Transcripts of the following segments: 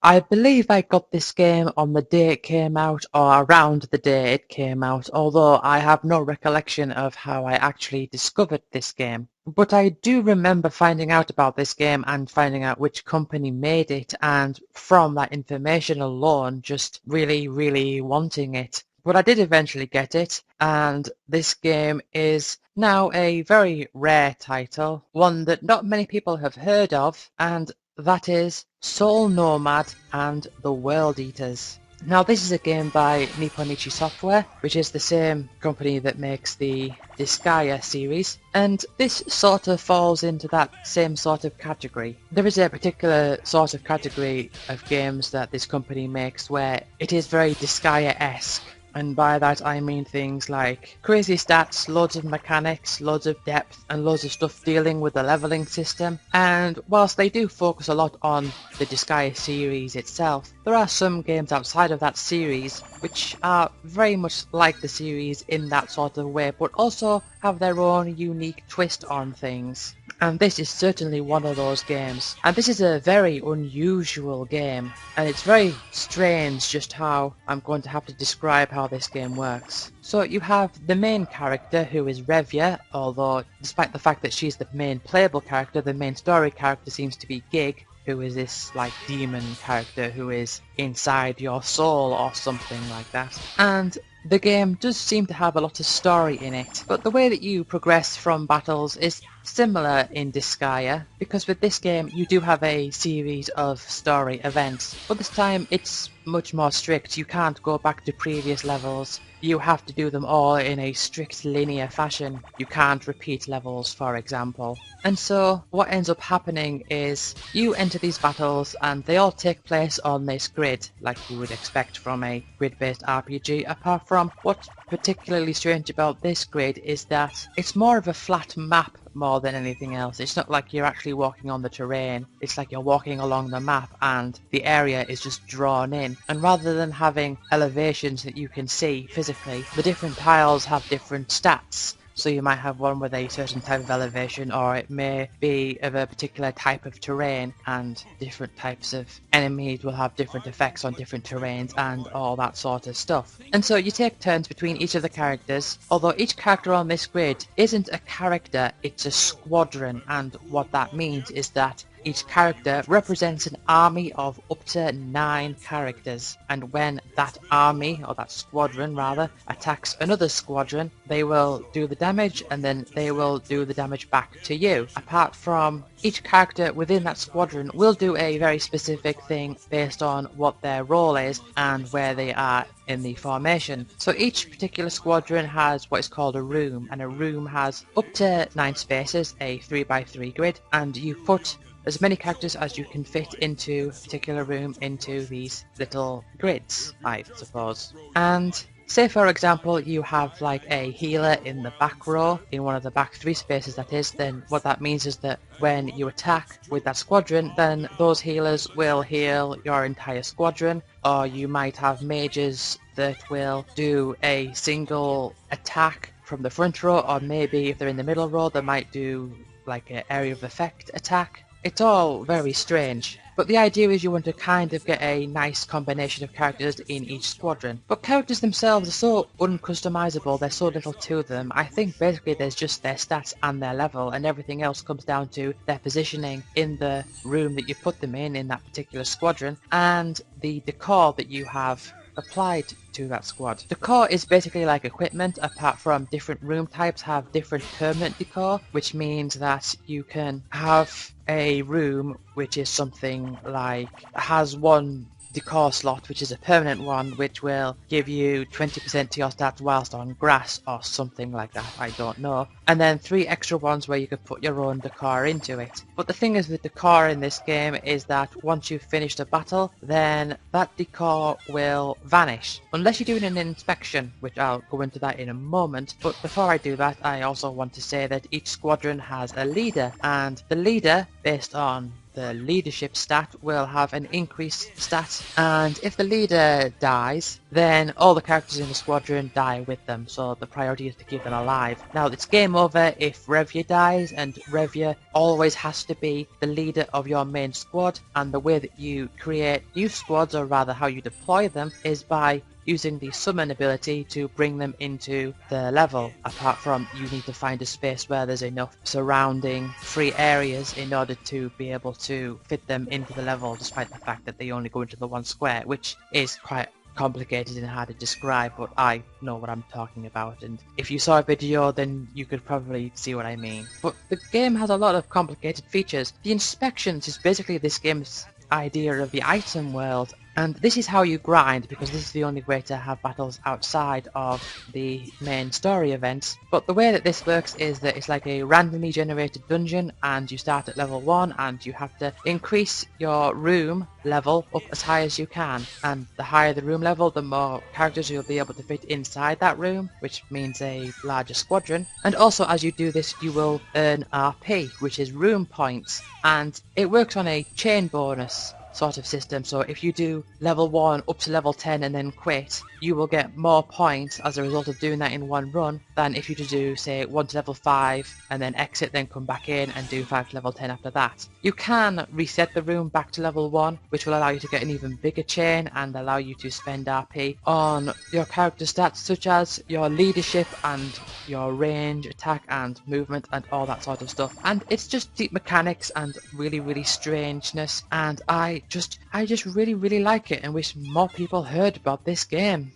I believe I got this game on the day it came out or around the day it came out, although I have no recollection of how I actually discovered this game. But I do remember finding out about this game and finding out which company made it, and from that information alone just really wanting it. But I did eventually get it, and this game is now a very rare title, one that not many people have heard of, and that is Soul Nomad and the World Eaters. Now this is a game by Nipponichi Software, which is the same company that makes the Disgaea series, and this sort of falls into that same sort of category. There is a particular sort of category of games that this company makes where it is very Disgaea-esque. And by that I mean things like crazy stats, loads of mechanics, loads of depth, and loads of stuff dealing with the leveling system. And whilst they do focus a lot on the Disgaea series itself, there are some games outside of that series which are very much like the series in that sort of way, but also have their own unique twist on things. And this is certainly one of those games. And this is a very unusual game, and it's very strange just how I'm going to have to describe how this game works. So you have the main character, who is Revia, although despite the fact that she's the main playable character, the main story character seems to be Gig, who is this like demon character who is inside your soul or something like that. And the game does seem to have a lot of story in it, but the way that you progress from battles is similar in Disgaea, because with this game you do have a series of story events, but this time it's much more strict. You can't go back to previous levels. You have to do them all in a strict linear fashion. You can't repeat levels, for example. And so what ends up happening is you enter these battles and they all take place on this grid, like you would expect from a grid-based RPG, apart from what's particularly strange about this grid is that it's more of a flat map more than anything else. It's not like you're actually walking on the terrain, it's like you're walking along the map and the area is just drawn in. And rather than having elevations that you can see physically, the different tiles have different stats. So you might have one with a certain type of elevation, or it may be of a particular type of terrain, and different types of enemies will have different effects on different terrains and all that sort of stuff. And so you take turns between each of the characters, although each character on this grid isn't a character, it's a squadron, and what that means is that each character represents an army of up to 9 characters, and when that army, or that squadron rather, attacks another squadron, they will do the damage and then they will do the damage back to you. Apart from each character within that squadron will do a very specific thing based on what their role is and where they are in the formation. So each particular squadron has what is called a room, and a room has up to 9 spaces, a 3x3 grid, and you put as many characters as you can fit into a particular room into these little grids, I suppose. And say for example you have like a healer in the back row, in one of the back 3 spaces that is, then what that means is that when you attack with that squadron, then those healers will heal your entire squadron. Or you might have mages that will do a single attack from the front row, or maybe if they're in the middle row they might do like an area of effect attack. It's all very strange, but the idea is you want to kind of get a nice combination of characters in each squadron. But characters themselves are so uncustomizable, there's so little to them. I think basically there's just their stats and their level, and everything else comes down to their positioning in the room that you put them in that particular squadron, and the decor that you have applied to that squad. Decor is basically like equipment, apart from different room types have different permanent decor, which means that you can have a room which is something like, has one decor slot which is a permanent one, which will give you 20% to your stats whilst on grass or something like that, I don't know. And then 3 extra ones where you could put your own decor into it. But the thing is with decor in this game is that once you've finished a battle, then that decor will vanish. Unless you're doing an inspection, which I'll go into that in a moment. But before I do that, I also want to say that each squadron has a leader, and the leader, based on the leadership stat will have an increased stat, and if the leader dies, then all the characters in the squadron die with them, so the priority is to keep them alive. Now it's game over if Revia dies, and Revia always has to be the leader of your main squad, and the way that you create new squads, or rather how you deploy them, is by using the summon ability to bring them into the level. Apart from, you need to find a space where there's enough surrounding free areas in order to be able to fit them into the level, despite the fact that they only go into the one square, which is quite complicated and hard to describe, but I know what I'm talking about, and if you saw a video then you could probably see what I mean. But the game has a lot of complicated features. The inspections is basically this game's idea of the item world, and this is how you grind, because this is the only way to have battles outside of the main story events. But the way that this works is that it's like a randomly generated dungeon, and you start at level 1 and you have to increase your room level up as high as you can, and the higher the room level, the more characters you'll be able to fit inside that room, which means a larger squadron. And also, as you do this, you will earn RP, which is room points, and it works on a chain bonus sort of system. So if you do level 1 up to level 10 and then quit, you will get more points as a result of doing that in one run than if you do, say, 1 to level 5 and then exit, then come back in and do 5 to level 10 after that. You can reset the room back to level 1, which will allow you to get an even bigger chain and allow you to spend RP on your character stats, such as your leadership and your range, attack and movement and all that sort of stuff. And it's just deep mechanics and really strangeness, and I just really like it and wish more people heard about this game.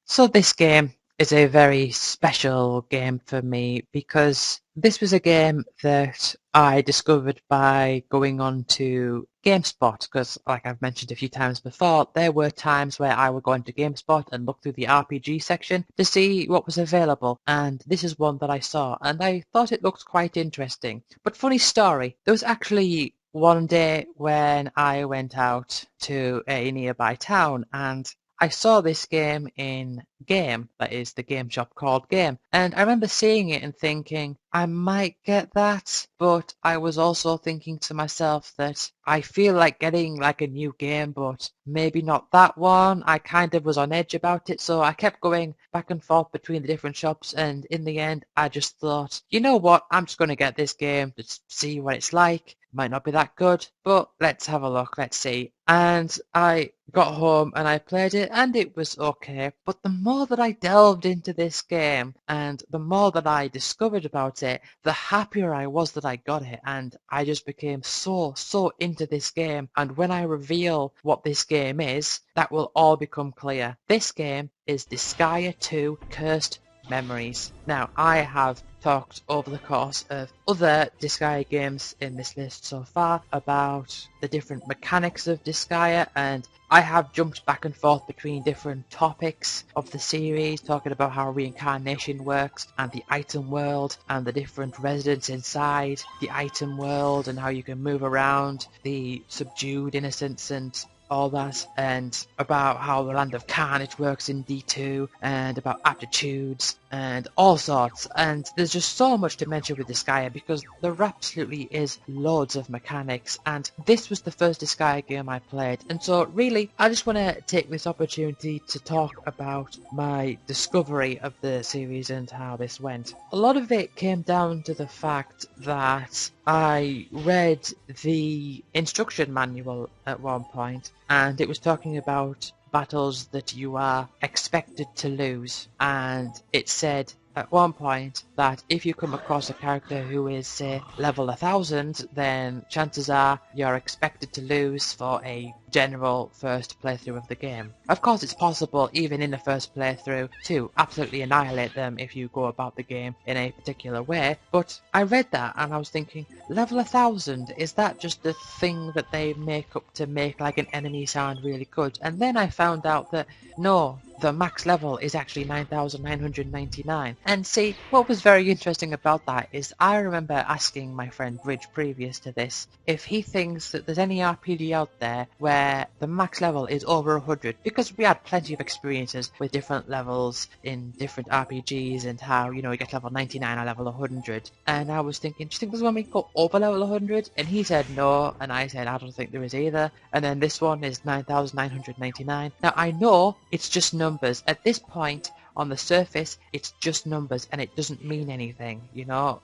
So this game is a very special game for me, because this was a game that I discovered by going on to GameSpot, because like I've mentioned a few times before, there were times where I would go into GameSpot and look through the RPG section to see what was available, and this is one that I saw and I thought it looked quite interesting. But funny story, there was actually one day when I went out to a nearby town and I saw this game in Game, that is the game shop called Game, and I remember seeing it and thinking, I might get that, but I was also thinking to myself that I feel like getting like a new game, but maybe not that one. I kind of was on edge about it, so I kept going back and forth between the different shops, and in the end I just thought, you know what, I'm just going to get this game, just see what it's like. Might not be that good, but let's have a look, let's see. And I got home and I played it and it was okay. But the more that I delved into this game and the more that I discovered about it, the happier I was that I got it, and I just became so into this game. And when I reveal what this game is, that will all become clear. This game is Disgaea 2 Cursed Memories. Now, I have talked over the course of other Disgaea games in this list so far about the different mechanics of Disgaea, and I have jumped back and forth between different topics of the series, talking about how reincarnation works and the item world and the different residents inside the item world and how you can move around, the subdued innocence and all that, and about how the Land of Carnage works in D2, and about aptitudes and all sorts. And there's just so much to mention with Disgaea, because there absolutely is loads of mechanics, and this was the first Disgaea game I played, and so really I just want to take this opportunity to talk about my discovery of the series and how this went. A lot of it came down to the fact that I read the instruction manual at one point, and it was talking about battles that you are expected to lose, and it said at one point that if you come across a character who is, say, level 1000, then chances are you're expected to lose for a general first playthrough of the game. Of course, it's possible, even in the first playthrough, to absolutely annihilate them if you go about the game in a particular way, but I read that and I was thinking, level 1000, is that just a thing that they make up to make like an enemy sound really good? And then I found out that no, the max level is actually 9,999. And see, what was very interesting about that is I remember asking my friend Bridge previous to this if he thinks that there's any RPG out there where where the max level is over 100, because we had plenty of experiences with different levels in different RPGs and how, you get level 99 or level 100. And I was thinking, do you think there's one we can go over level 100? And he said no, and I said I don't think there is either. And then this one is 9,999. Now I know it's just numbers. At this point, on the surface, it's just numbers and it doesn't mean anything,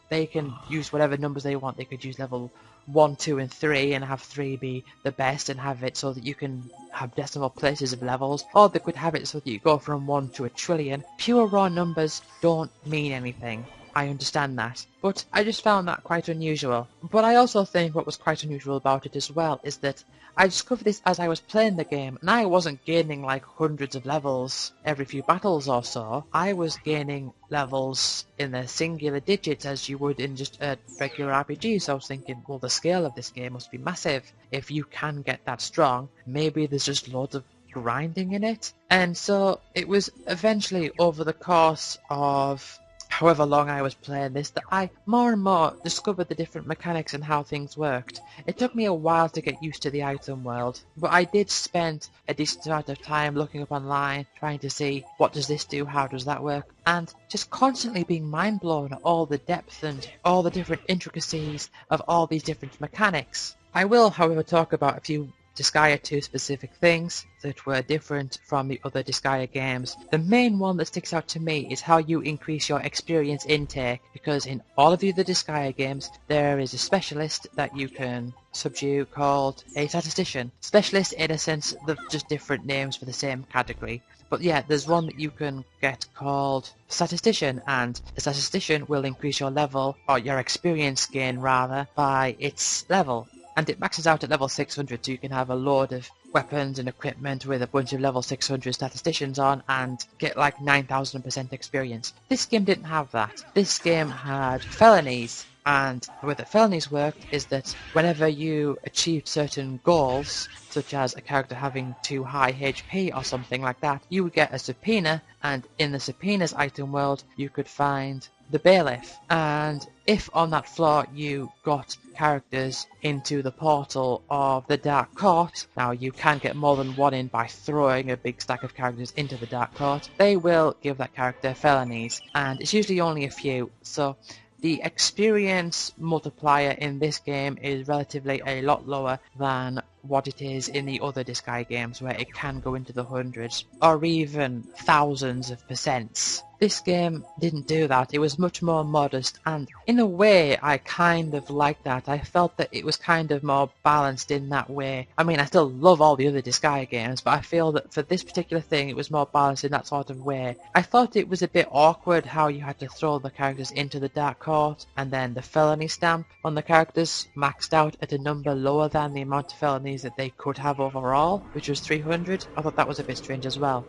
They can use whatever numbers they want. They could use level 1, 2, and 3 and have 3 be the best and have it so that you can have decimal places of levels, or they could have it so that you go from 1 to a trillion. Pure raw numbers don't mean anything. I understand that, but I just found that quite unusual. But I also think what was quite unusual about it as well is that I discovered this as I was playing the game, and I wasn't gaining like hundreds of levels every few battles or so. I was gaining levels in the singular digits as you would in just a regular RPG, so I was thinking, well, the scale of this game must be massive. If you can get that strong, maybe there's just loads of grinding in it. And so it was eventually over the course of however long I was playing this that I more and more discovered the different mechanics and how things worked. It took me a while to get used to the item world, but I did spend a decent amount of time looking up online, trying to see what does this do, how does that work, and just constantly being mind blown at all the depth and all the different intricacies of all these different mechanics. I will, however, talk about a few Disgaea 2 specific things that were different from the other Disgaea games. The main one that sticks out to me is how you increase your experience intake, because in all of the other Disgaea games there is a specialist that you can subdue called a statistician. Specialist in a sense, they're just different names for the same category. But yeah, there's one that you can get called statistician, and the statistician will increase your level, or your experience gain rather, by its level. And it maxes out at level 600, so you can have a load of weapons and equipment with a bunch of level 600 statisticians on and get like 9,000% experience. This game didn't have that. This game had felonies, and the way that felonies worked is that whenever you achieved certain goals, such as a character having too high HP or something like that, you would get a subpoena, and in the subpoenas item world you could find the bailiff, and if on that floor you got characters into the portal of the Dark Court, now you can get more than one in by throwing a big stack of characters into the Dark Court, they will give that character felonies, and it's usually only a few, so the experience multiplier in this game is relatively a lot lower than what it is in the other Disgaea games, where it can go into the hundreds or even thousands of percents. This game didn't do that. It was much more modest, and in a way I kind of liked that. I felt that it was kind of more balanced in that way. I mean, I still love all the other Disgaea games, but I feel that for this particular thing it was more balanced in that sort of way. I thought it was a bit awkward how you had to throw the characters into the Dark Court, and then the felony stamp on the characters maxed out at a number lower than the amount of felonies that they could have overall, which was 300. I thought that was a bit strange as well.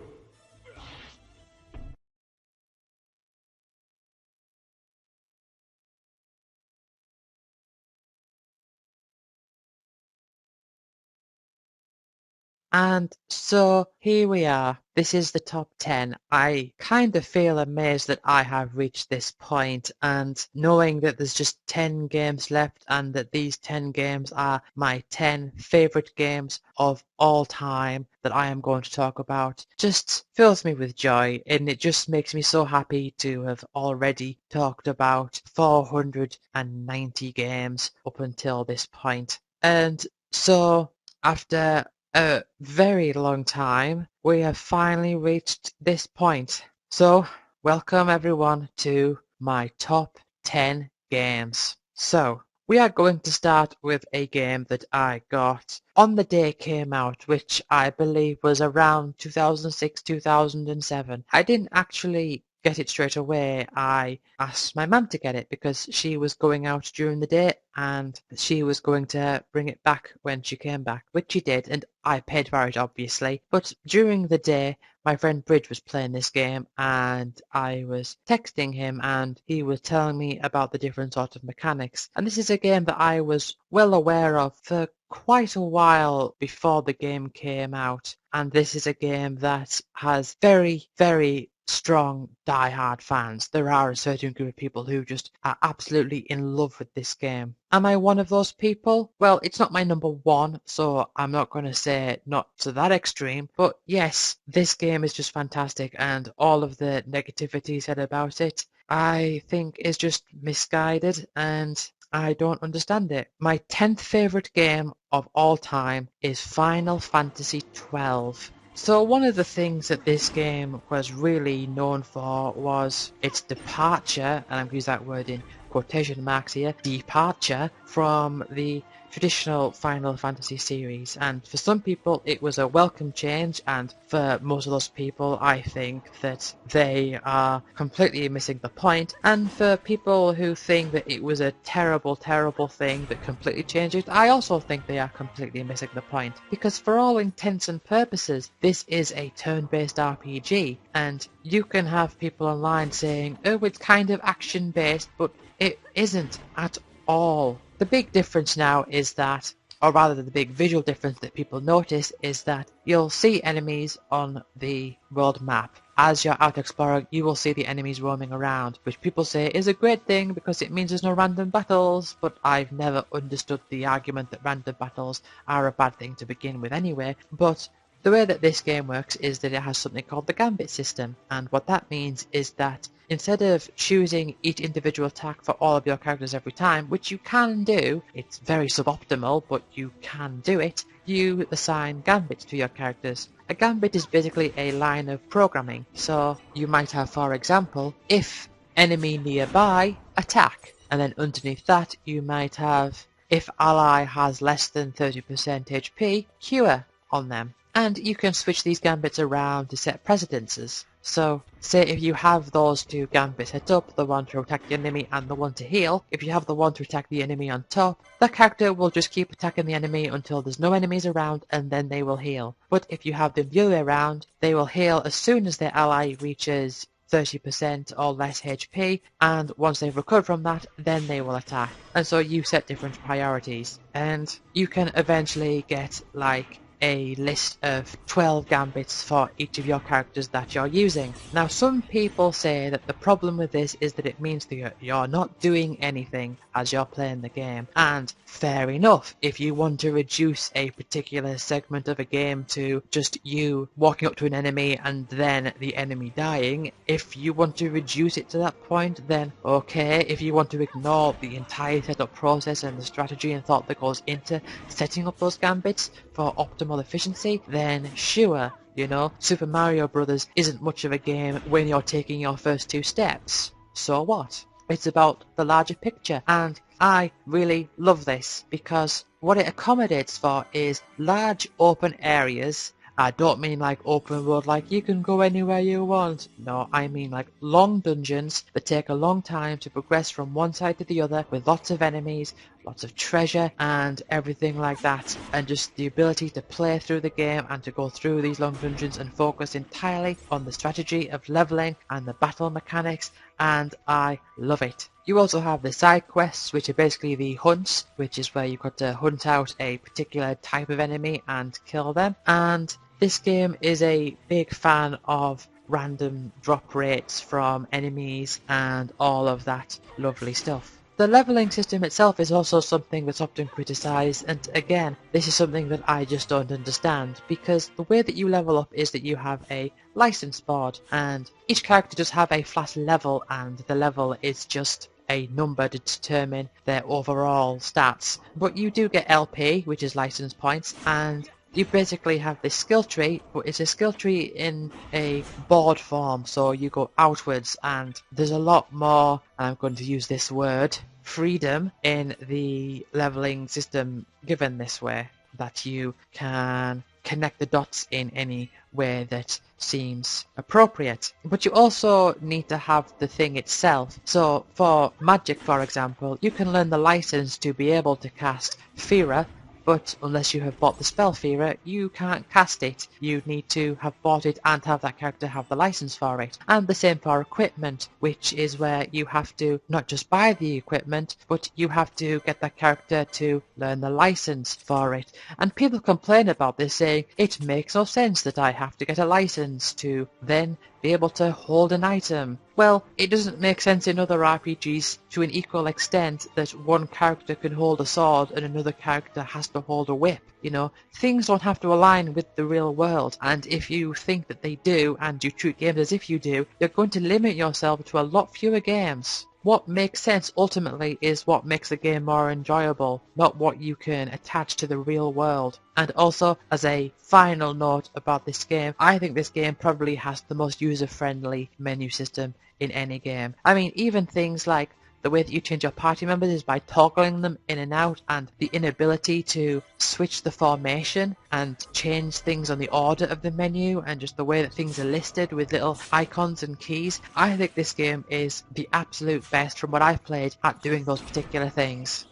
And so here we are. This is the top 10. I kind of feel amazed that I have reached this point, and knowing that there's just 10 games left and that these 10 games are my 10 favourite games of all time that I am going to talk about just fills me with joy, and it just makes me so happy to have already talked about 490 games up until this point. And so after a very long time, we have finally reached this point. So, welcome everyone to my top 10 games. So, we are going to start with a game that I got on the day it came out, which I believe was around 2006, 2007. I didn't actually get it straight away. I asked my mum to get it because she was going out during the day and she was going to bring it back when she came back, which she did, and I paid for it obviously. But during the day, my friend Bridge was playing this game and I was texting him and he was telling me about the different sort of mechanics. And this is a game that I was well aware of for quite a while before the game came out. And this is a game that has very, very strong die-hard fans. There are a certain group of people who just are absolutely in love with this game. Am I one of those people? Well, it's not my number one, so I'm not going to say not to that extreme. But yes, this game is just fantastic, and all of the negativity said about it, I think is just misguided, and I don't understand it. My 10th favourite game of all time is Final Fantasy XII. So one of the things that this game was really known for was its departure, and I'm using that word in quotation marks here, departure from the traditional Final Fantasy series. And for some people it was a welcome change, and for most of those people I think that they are completely missing the point. And for people who think that it was a terrible, terrible thing that completely changed it, I also think they are completely missing the point. Because for all intents and purposes, this is a turn-based RPG, and you can have people online saying, oh, it's kind of action-based, but it isn't at all. The big difference now is that, or rather the big visual difference that people notice, is that you'll see enemies on the world map. As you're out exploring, you will see the enemies roaming around, which people say is a great thing because it means there's no random battles, but I've never understood the argument that random battles are a bad thing to begin with anyway. But the way that this game works is that it has something called the gambit system, and what that means is that instead of choosing each individual attack for all of your characters every time, which you can do, it's very suboptimal, but you can do it, you assign gambits to your characters. A gambit is basically a line of programming, so you might have, for example, if enemy nearby, attack, and then underneath that you might have, if ally has less than 30% HP, cure on them. And you can switch these gambits around to set precedences. So, say if you have those two gambits set up, the one to attack the enemy and the one to heal, if you have the one to attack the enemy on top, the character will just keep attacking the enemy until there's no enemies around and then they will heal. But if you have them the other way around, they will heal as soon as their ally reaches 30% or less HP, and once they've recovered from that, then they will attack. And so you set different priorities, and you can eventually get like a list of 12 gambits for each of your characters that you're using. Now some people say that the problem with this is that it means that you're not doing anything as you're playing the game, and fair enough. If you want to reduce a particular segment of a game to just you walking up to an enemy and then the enemy dying, if you want to reduce it to that point, then okay. If you want to ignore the entire setup process and the strategy and thought that goes into setting up those gambits for optimal efficiency, then sure, you know, Super Mario Brothers isn't much of a game when you're taking your first two steps. So what? It's about the larger picture, and I really love this because what it accommodates for is large open areas. I don't mean like open world, like you can go anywhere you want. No, I mean like long dungeons that take a long time to progress from one side to the other, with lots of enemies, lots of treasure and everything like that, and just the ability to play through the game and to go through these long dungeons and focus entirely on the strategy of leveling and the battle mechanics, and I love it. You also have the side quests, which are basically the hunts, which is where you've got to hunt out a particular type of enemy and kill them. And this game is a big fan of random drop rates from enemies and all of that lovely stuff. The leveling system itself is also something that's often criticised, and again, this is something that I just don't understand, because the way that you level up is that you have a license board, and each character does have a flat level, and the level is just a number to determine their overall stats. But you do get LP, which is license points, and you basically have this skill tree, but it's a skill tree in a board form, so you go outwards, and there's a lot more, and I'm going to use this word, freedom in the leveling system given this way, that you can connect the dots in any way that seems appropriate. But you also need to have the thing itself. So for magic, for example, you can learn the license to be able to cast Fira, but unless you have bought the spell Fira, you can't cast it. You need to have bought it and have that character have the license for it. And the same for equipment, which is where you have to not just buy the equipment, but you have to get that character to learn the license for it. And people complain about this, saying, it makes no sense that I have to get a license to then be able to hold an item. Well, it doesn't make sense in other RPGs to an equal extent that one character can hold a sword and another character has to hold a whip. You know, things don't have to align with the real world, and if you think that they do and you treat games as if you do, you're going to limit yourself to a lot fewer games. What makes sense ultimately is what makes a game more enjoyable, not what you can attach to the real world. And also, as a final note about this game, I think this game probably has the most user-friendly menu system in any game. I mean, even things like the way that you change your party members is by toggling them in and out, and the inability to switch the formation and change things on the order of the menu and just the way that things are listed with little icons and keys. I think this game is the absolute best from what I've played at doing those particular things.